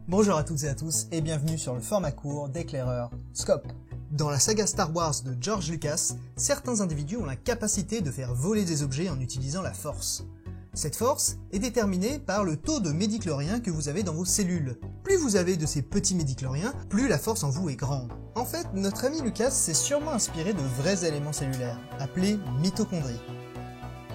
Bonjour à toutes et à tous et bienvenue sur le format court d'éclaireur Scope. Dans la saga Star Wars de George Lucas, certains individus ont la capacité de faire voler des objets en utilisant la force. Cette force est déterminée par le taux de médichloriens que vous avez dans vos cellules. Plus vous avez de ces petits médichloriens, plus la force en vous est grande. En fait, notre ami Lucas s'est sûrement inspiré de vrais éléments cellulaires, appelés mitochondries.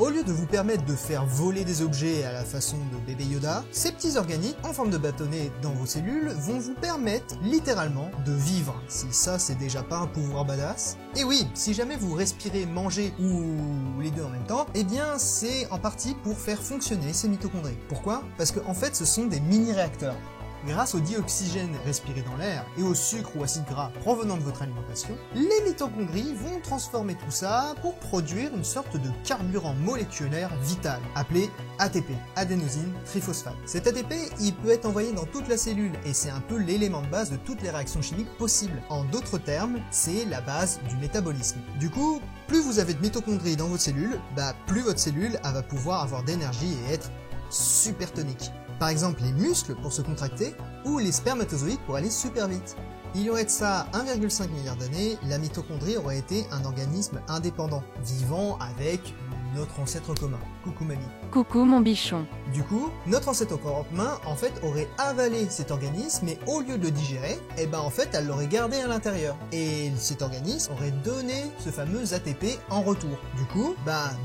Au lieu de vous permettre de faire voler des objets à la façon de bébé Yoda, ces petits organiques en forme de bâtonnet dans vos cellules vont vous permettre littéralement de vivre. Si ça c'est déjà pas un pouvoir badass. Et oui, si jamais vous respirez, mangez ou les deux en même temps, eh bien c'est en partie pour faire fonctionner ces mitochondries. Pourquoi? Parce qu'en fait ce sont des mini-réacteurs. Grâce au dioxygène respiré dans l'air et au sucre ou acide gras provenant de votre alimentation, les mitochondries vont transformer tout ça pour produire une sorte de carburant moléculaire vital, appelé ATP, adénosine triphosphate. Cet ATP, il peut être envoyé dans toute la cellule et c'est un peu l'élément de base de toutes les réactions chimiques possibles. En d'autres termes, c'est la base du métabolisme. Du coup, plus vous avez de mitochondries dans votre cellule, plus votre cellule va pouvoir avoir d'énergie et être super tonique. Par exemple les muscles pour se contracter ou les spermatozoïdes pour aller super vite. Il y aurait de ça 1,5 milliard d'années, la mitochondrie aurait été un organisme indépendant, vivant avec notre ancêtre commun. Coucou mamie. Coucou mon bichon. Du coup, notre ancêtre commun en fait aurait avalé cet organisme et au lieu de le digérer, en fait elle l'aurait gardé à l'intérieur. Et cet organisme aurait donné ce fameux ATP en retour. Du coup,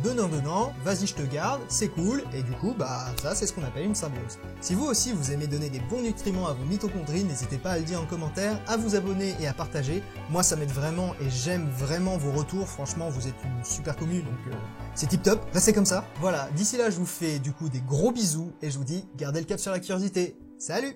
donnant, vas-y je te garde, c'est cool, et du coup, ça c'est ce qu'on appelle une symbiose. Si vous aussi vous aimez donner des bons nutriments à vos mitochondries, n'hésitez pas à le dire en commentaire, à vous abonner et à partager. Moi ça m'aide vraiment et j'aime vraiment vos retours, franchement vous êtes une super commu, donc c'est tip top, restez comme ça. Voilà, d'ici là je vous fais du coup des gros bisous et je vous dis gardez le cap sur la curiosité. Salut!